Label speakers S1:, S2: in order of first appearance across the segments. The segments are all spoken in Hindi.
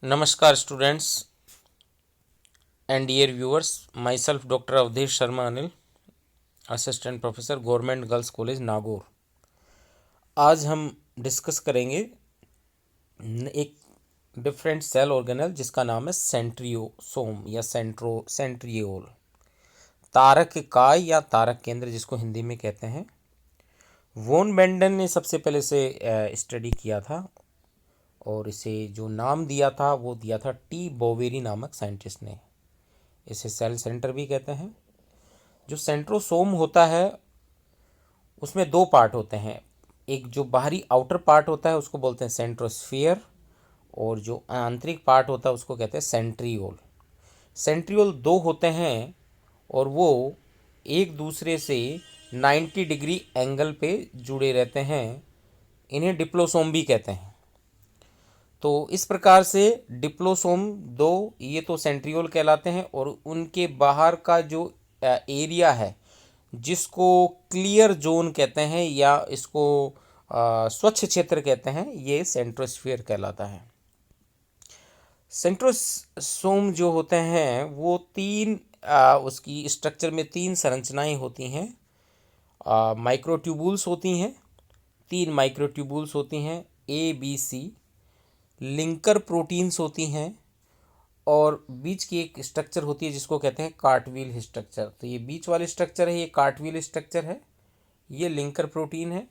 S1: नमस्कार students and dear viewers, myself doctor Avdhesh Sharma Anil, assistant professor government girls college Nagaur. आज हम डिस्कस करेंगे एक डिफरेंट सेल ऑर्गेनेल जिसका नाम है सेंट्रियोसोम या सेंट्रियोल। तारक काय या तारक केंद्र जिसको हिंदी में कहते हैं। वोन बेंडन ने सबसे पहले से स्टडी किया था और इसे जो नाम दिया था वो दिया था टी बोवेरी नामक साइंटिस्ट ने। इसे सेल सेंटर भी कहते हैं। जो सेंट्रोसोम होता है उसमें दो पार्ट होते हैं। एक जो बाहरी आउटर पार्ट होता है उसको बोलते हैं सेंट्रोस्फियर, और जो आंतरिक पार्ट होता है उसको कहते हैं सेंट्रियोल। सेंट्रियोल दो होते हैं और वो एक दूसरे से 90 डिग्री एंगल पे जुड़े रहते हैं। इन्हें डिप्लोसोम भी कहते हैं। तो इस प्रकार से डिप्लोसोम दो ये तो सेंट्रियोल कहलाते हैं, और उनके बाहर का जो एरिया है जिसको क्लियर जोन कहते हैं या इसको स्वच्छ क्षेत्र कहते हैं, ये सेंट्रोस्फीयर कहलाता है। सेंट्रोसोम जो होते हैं वो उसकी स्ट्रक्चर में तीन संरचनाएं होती हैं। माइक्रोट्यूबुल्स होती हैं, तीन माइक्रोट्यूबुल्स होती हैं, ABC। लिंकर प्रोटीन्स होती हैं और बीच की एक स्ट्रक्चर होती है जिसको कहते हैं कार्टविल स्ट्रक्चर। तो ये बीच वाली स्ट्रक्चर है, ये कार्टविल स्ट्रक्चर है, ये लिंकर प्रोटीन है,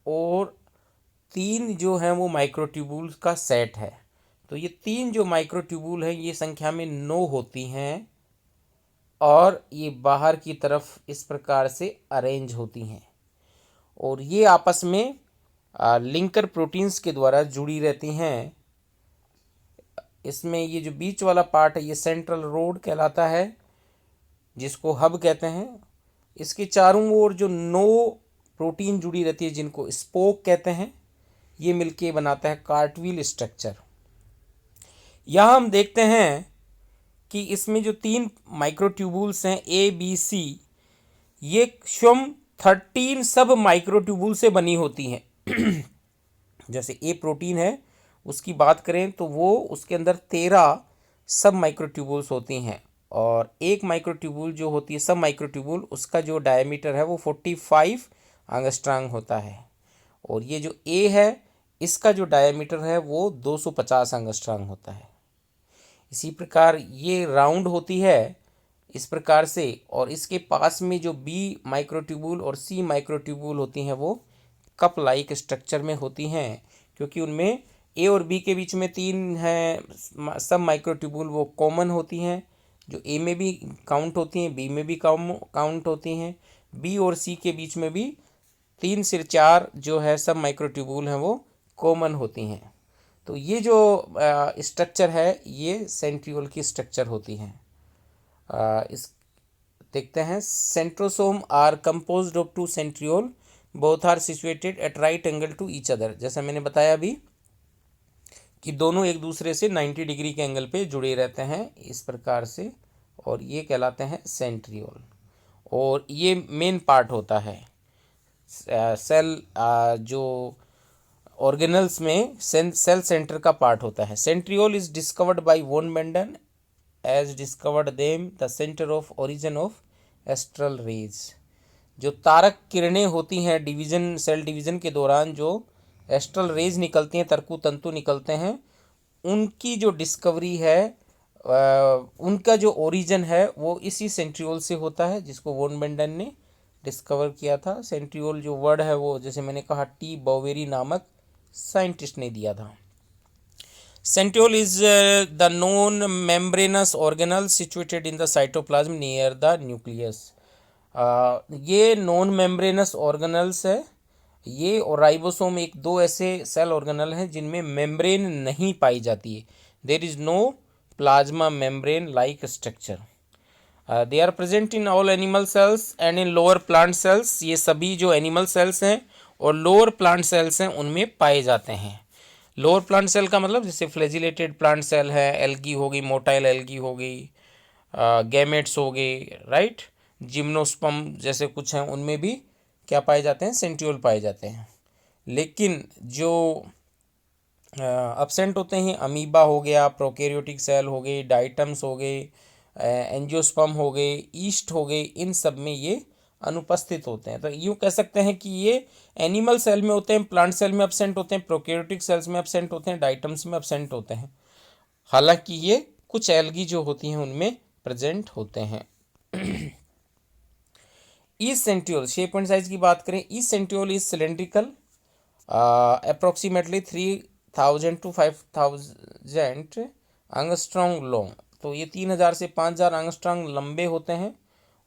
S1: और तीन जो हैं वो माइक्रोट्यूबुल्स का सेट है। तो ये तीन जो माइक्रोट्यूबुल हैं ये संख्या में 9 होती हैं और ये बाहर की तरफ इस प्रकार से अरेंज होती हैं, और ये आपस में लिंकर प्रोटीन्स के द्वारा जुड़ी रहती हैं। इसमें ये जो बीच वाला पार्ट है ये सेंट्रल रोड कहलाता है जिसको हब कहते हैं। इसके चारों ओर जो 9 प्रोटीन जुड़ी रहती है जिनको स्पोक कहते हैं, ये मिलके बनाता है कार्टविल स्ट्रक्चर। यहाँ हम देखते हैं कि इसमें जो तीन माइक्रोट्यूबुल्स हैं ABC, ये स्वयं 13 सब माइक्रोट्यूबुल से बनी होती हैं। जैसे ए प्रोटीन है उसकी बात करें तो वो उसके अंदर 13 सब माइक्रोट्यूबुल्स होती हैं, और एक माइक्रोट्यूबुल जो होती है सब माइक्रोट्यूबुल उसका जो डायमीटर है वो 45 एंगस्ट्रॉम होता है, और ये जो ए है इसका जो डायमीटर है वो 250 एंगस्ट्रॉम होता है। इसी प्रकार ये राउंड होती है इस प्रकार से, और इसके पास में जो बी माइक्रोट्यूबुल और सी माइक्रोट्यूबुल होती हैं वो कप लाइक स्ट्रक्चर में होती हैं, क्योंकि उनमें ए और बी के बीच में तीन हैं सब माइक्रोट्यूबुल वो कॉमन होती हैं। जो ए में भी काउंट होती हैं, बी में भी काउंट होती हैं, बी और सी के बीच में भी 3 से 4 जो है सब माइक्रोट्यूबुल हैं वो कॉमन होती हैं। तो ये जो स्ट्रक्चर है ये सेंट्रियोल की स्ट्रक्चर होती हैं। इस देखते हैं, centrosome are composed of 2 centriole, both are situated at right angle to each other. जैसा मैंने बताया अभी कि दोनों एक दूसरे से 90 डिग्री के एंगल पे जुड़े रहते हैं इस प्रकार से, और ये कहलाते हैं सेंट्रियोल। और ये मेन पार्ट होता है सेल जो ऑर्गेनल्स में सेल सेंटर का पार्ट होता है। Centriole is discovered by van Beneden as discovered them the centre of origin of astral rays. जो तारक किरणें होती हैं डिवीजन सेल डिवीजन के दौरान, जो एस्ट्रल रेज निकलती हैं, तरकु तंतु निकलते हैं, उनकी जो डिस्कवरी है उनका जो ओरिजिन है वो इसी सेंट्रियोल से होता है जिसको वोन बेंडन ने डिस्कवर किया था। सेंट्रियोल जो वर्ड है वो जैसे मैंने कहा टी बोवेरी नामक साइंटिस्ट ने दिया था। Centriole is the non membranes organelle situated in the cytoplasm near the nucleus. ये नॉन मेम्ब्रेनस ऑर्गेनल्स है ये, और राइबोसोम एक दो ऐसे सेल ऑर्गेनल हैं जिनमें मेम्ब्रेन नहीं पाई जाती है। There is no plasma membrane like structure. They are present in all animal cells and in lower plant cells. ये सभी जो एनिमल सेल्स हैं और लोअर प्लांट सेल्स हैं उनमें पाए जाते हैं। लोअर प्लांट सेल का मतलब जैसे फ्लैजिलेटेड प्लांट सेल है, एल्गी हो गई, मोटाइल एल्गी हो गई, गैमेट्स हो गए, राइट, जिम्नोस्पर्म जैसे कुछ हैं, उनमें भी क्या पाए जाते हैं, सेंट्रियोल पाए जाते हैं। लेकिन जो एब्सेंट होते हैं अमीबा हो गया, प्रोकैरियोटिक सेल हो गए, डाइटम्स हो गए, एंजियोस्पर्म हो गए, ईस्ट हो गए, इन सब में ये अनुपस्थित होते हैं। तो यूँ कह सकते हैं कि ये एनिमल सेल में होते हैं, प्लांट सेल में एब्सेंट होते हैं, प्रोकैरियोटिक सेल्स में एब्सेंट होते हैं, डाइटम्स में एब्सेंट होते हैं। हालांकि ये कुछ एल्गी जो होती हैं उनमें प्रेजेंट होते हैं। East centriole shape and size की बात करें, east centriole is cylindrical, approximately 3000 to 5000 angstrom long. तो ये 3000 से 5000 एंगस्ट्रॉन्ग लंबे होते हैं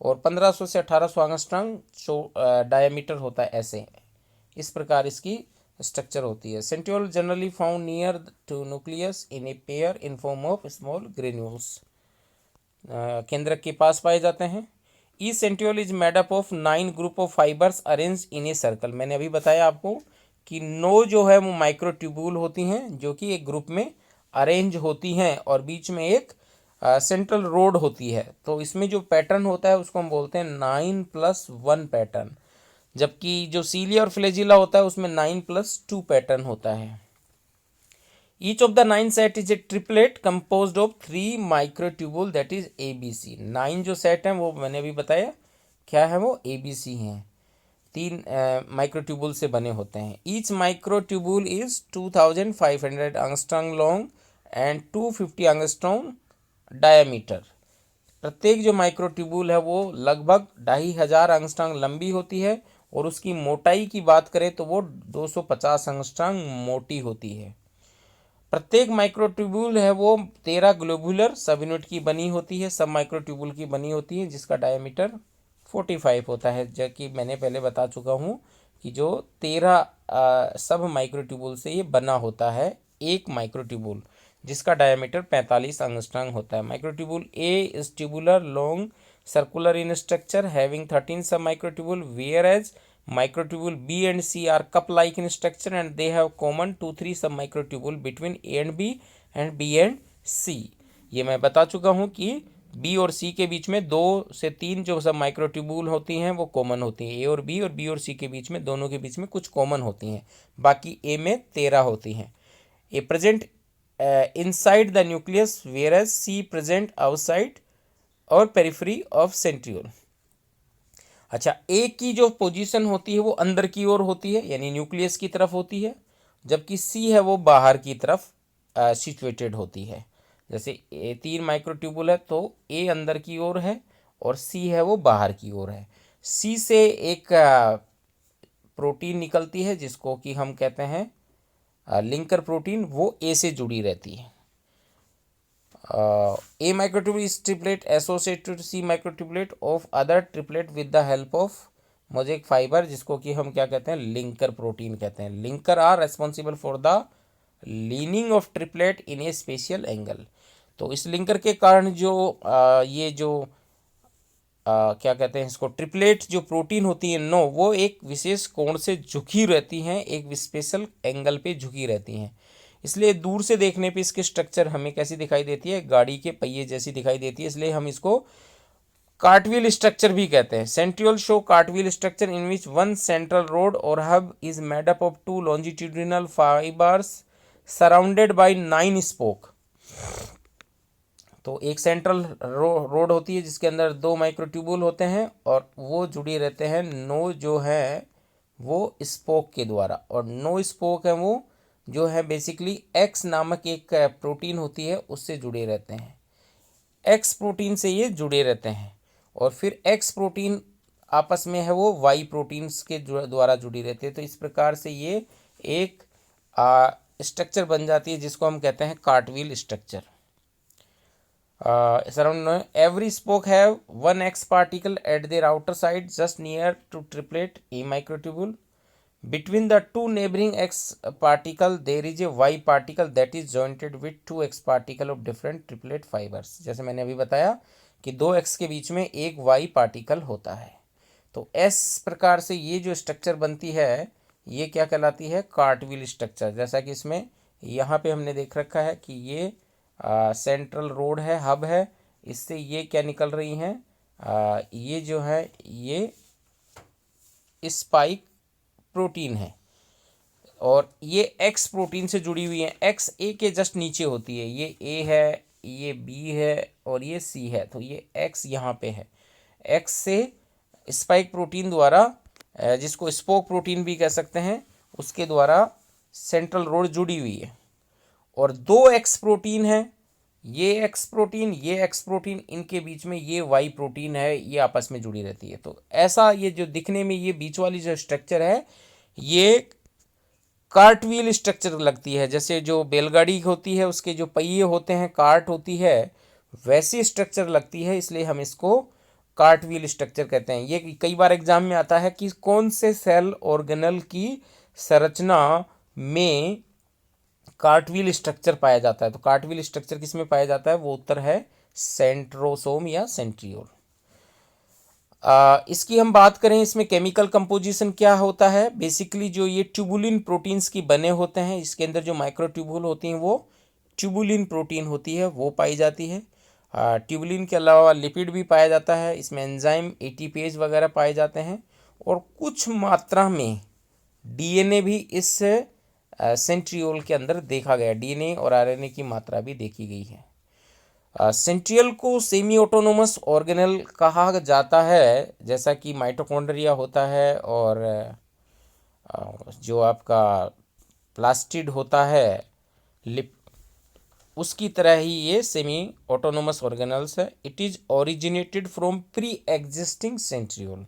S1: और 1500 से 1800 एंगस्ट्रॉन्ग डायमीटर होता है। ऐसे इस प्रकार इसकी स्ट्रक्चर होती है। Centriole generally found near to nucleus in a pair in form of small granules, केंद्रक के पास पाए जाते हैं। A centriole is made up of 9 group of fibres arrange in a circle. मैंने अभी बताया आपको कि 9 जो है वो माइक्रोट्यूबुल होती हैं जो कि एक ग्रुप में अरेंज होती हैं और बीच में एक सेंट्रल रोड होती है। तो इसमें जो पैटर्न होता है उसको हम बोलते हैं 9+1 पैटर्न, जबकि जो सीलिया और फ्लैजिला होता है उसमें 9+2 पैटर्न होता है। Each of the 9 set is a triplet composed of 3 microtubule that is ABC। 9 जो सेट हैं वो मैंने अभी बताया क्या है, वो ABC हैं, 3 माइक्रोट्यूबुल से बने होते हैं। Each microtubule is 2500 angstrom long and 250 angstrom diameter. प्रत्येक जो माइक्रोट्यूबुल है वो लगभग 2500 एंगस्ट्रॉम लंबी होती है और उसकी मोटाई की बात करें तो वो 250 एंगस्ट्रॉम मोटी होती है। प्रत्येक माइक्रोट्यूबुल है वो 13 ग्लोबुलर सब यूनिट की बनी होती है, सब माइक्रोट्यूबुल की बनी होती है, जिसका डायमीटर 45 होता है। जबकि मैंने पहले बता चुका हूँ कि जो 13 सब माइक्रोट्यूबुल से ये बना होता है एक माइक्रोट्यूबुल, जिसका डायमीटर 45 एंगस्ट्रॉम होता है। Microtubule A is tubular long circular in structure having 13 sub microtubule, whereas microtubule B and C are cup-like in structure and they have common 2-3 sub-microtubule between A and B and B and C। ये मैं बता चुका हूँ कि B और C के बीच में 2 से 3 जो सब माइक्रोट्यूबुल होती हैं वो कॉमन होती हैं। A और B और C के बीच में दोनों के बीच में कुछ कॉमन होती हैं, बाकी A में 13 होती हैं। A present inside the nucleus whereas C present outside और periphery of centriole। अच्छा, ए की जो पोजीशन होती है वो अंदर की ओर होती है यानी न्यूक्लियस की तरफ होती है, जबकि सी है वो बाहर की तरफ सिचुएटेड होती है। जैसे ए 3 माइक्रोट्यूबुल है तो ए अंदर की ओर है और सी है वो बाहर की ओर है। सी से एक प्रोटीन निकलती है जिसको कि हम कहते हैं लिंकर प्रोटीन, वो ए से जुड़ी रहती है। A microtubule is triplet associated to C microtubulate of other triplet with the help of mosaic fiber, जिसको कि हम क्या कहते हैं, लिंकर प्रोटीन कहते हैं। Linker are responsible for the leaning of triplet in a special angle. तो इस लिंकर के कारण जो ये जो क्या कहते हैं इसको, ट्रिपलेट जो प्रोटीन होती है नो, वो एक विशेष कोण से झुकी रहती हैं, एक स्पेशल एंगल पे झुकी रहती हैं। इसलिए दूर से देखने पे इसकी स्ट्रक्चर हमें कैसी दिखाई देती है, गाड़ी के पहिए जैसी दिखाई देती है, इसलिए हम इसको कार्टव्हील स्ट्रक्चर भी कहते हैं। Centriole show cartwheel structure in which one central rod और hub is made up of 2 longitudinal fibres surrounded by 9 spoke. तो एक सेंट्रल रोड होती है जिसके अंदर 2 माइक्रोट्यूबुल होते हैं और वो जुड़ी रहते हैं 9 जो है वो स्पोक के द्वारा, और 9 स्पोक है वो जो है बेसिकली एक्स नामक एक प्रोटीन होती है उससे जुड़े रहते हैं। एक्स प्रोटीन से ये जुड़े रहते हैं और फिर एक्स प्रोटीन आपस में है वो वाई प्रोटीन्स के द्वारा जुड़ी रहती है। तो इस प्रकार से ये एक स्ट्रक्चर बन जाती है जिसको हम कहते हैं cartwheel structure. Around every spoke have one X particle at their outer side just near to triplet A microtubule. Between the two neighboring X particle there is a Y particle that is jointed with 2 X particle of different triplet fibers। जैसे मैंने अभी बताया कि 2 X के बीच में एक Y पार्टिकल होता है। तो इस प्रकार से ये जो स्ट्रक्चर बनती है ये क्या कहलाती है, कार्टव्हील स्ट्रक्चर। जैसा कि इसमें यहाँ पे हमने देख रखा है कि ये सेंट्रल रोड है, हब है, इससे ये क्या निकल रही हैं, ये जो है ये स्पाइक प्रोटीन है और ये एक्स प्रोटीन से जुड़ी हुई है। एक्स ए के जस्ट नीचे होती है, ये ए है, ये बी है और ये सी है, तो ये एक्स यहाँ पे है। एक्स से स्पाइक प्रोटीन द्वारा, जिसको स्पोक प्रोटीन भी कह सकते हैं, उसके द्वारा सेंट्रल रोड जुड़ी हुई है। और दो एक्स प्रोटीन है, ये एक्स प्रोटीन, ये एक्स प्रोटीन, इनके बीच में ये वाई प्रोटीन है, ये आपस में जुड़ी रहती है। तो ऐसा ये जो दिखने में ये बीच वाली जो स्ट्रक्चर है, ये कार्टव्हील स्ट्रक्चर लगती है। जैसे जो बैलगाड़ी होती है उसके जो पहिए होते हैं, कार्ट होती है, वैसी स्ट्रक्चर लगती है, इसलिए हम इसको कार्टव्हील स्ट्रक्चर कहते हैं। ये कई बार एग्जाम में आता है कि कौन से सेल ऑर्गेनल की संरचना में कार्टव्हील स्ट्रक्चर पाया जाता है। तो कार्टव्हील स्ट्रक्चर किस में पाया जाता है, वो उत्तर है सेंट्रोसोम या सेंट्रियोल। इसकी हम बात करें, इसमें केमिकल कंपोजिशन क्या होता है। बेसिकली जो ये ट्यूबुलिन प्रोटीन्स की बने होते हैं, इसके अंदर जो माइक्रोट्यूबुल होती हैं वो ट्यूबुलिन प्रोटीन होती है, वो पाई जाती है। ट्यूबुलिन के अलावा लिपिड भी पाया जाता है, इसमें एंजाइम, एटीपेज वगैरह पाए जाते हैं, और कुछ मात्रा में डीएनए भी इस सेंट्रियोल के अंदर देखा गया। डीएनए और आरएनए की मात्रा भी देखी गई है। सेंट्रियल को सेमी ऑटोनोमस ऑर्गेनल कहा जाता है, जैसा कि माइटोकॉन्ड्रिया होता है और जो आपका प्लास्टिड होता है लिप, उसकी तरह ही ये सेमी ऑटोनोमस ऑर्गेनल्स है। It is originated from pre existing centriole.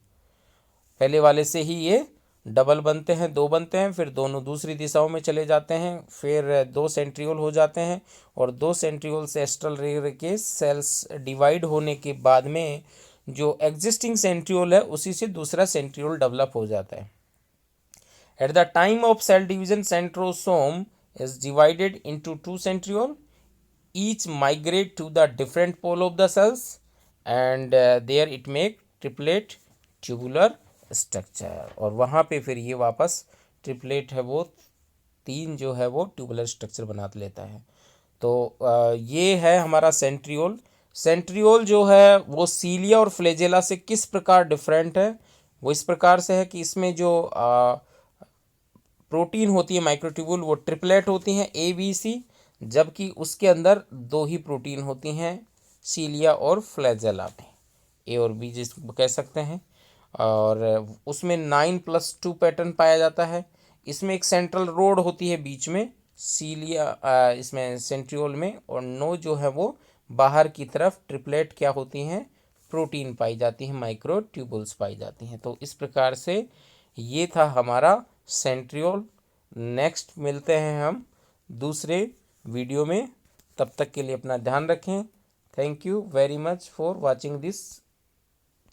S1: पहले वाले से ही ये डबल बनते हैं, दो बनते हैं, फिर दोनों दूसरी दिशाओं में चले जाते हैं, फिर दो सेंट्रियोल हो जाते हैं, और दो सेंट्रियोल से एस्ट्रल रेयर के सेल्स डिवाइड होने के बाद में जो एग्जिस्टिंग सेंट्रियोल है उसी से दूसरा सेंट्रियोल डेवलप हो जाता है। At the time of cell division centrosome is divided into two centriole, each migrate to the different pole of the cells and there it make triplet tubular structure. और वहाँ पे फिर ये वापस ट्रिपलेट है वो तीन जो है वो ट्यूबुलर स्ट्रक्चर बना लेता है। तो ये है हमारा सेंट्रियोल। सेंट्रियोल जो है वो सीलिया और फ्लैजेला से किस प्रकार डिफरेंट है, वो इस प्रकार से है कि इसमें जो प्रोटीन होती है माइक्रोट्यूबुल, वो ट्रिपलेट होती हैं ए बी सी, जबकि उसके अंदर दो ही प्रोटीन होती हैं सीलिया और फ्लैजेला में, ए और बी जिसको कह सकते हैं। और उसमें 9+2 पैटर्न पाया जाता है। इसमें एक सेंट्रल रोड होती है बीच में सीलिया, इसमें सेंट्रियोल में, और 9 जो है वो बाहर की तरफ ट्रिपलेट क्या होती हैं, प्रोटीन पाई जाती हैं, माइक्रो ट्यूबुल्स पाई जाती हैं। तो इस प्रकार से ये था हमारा सेंट्रियोल। नेक्स्ट मिलते हैं हम दूसरे वीडियो में, तब तक के लिए अपना ध्यान रखें। Thank you very much for watching this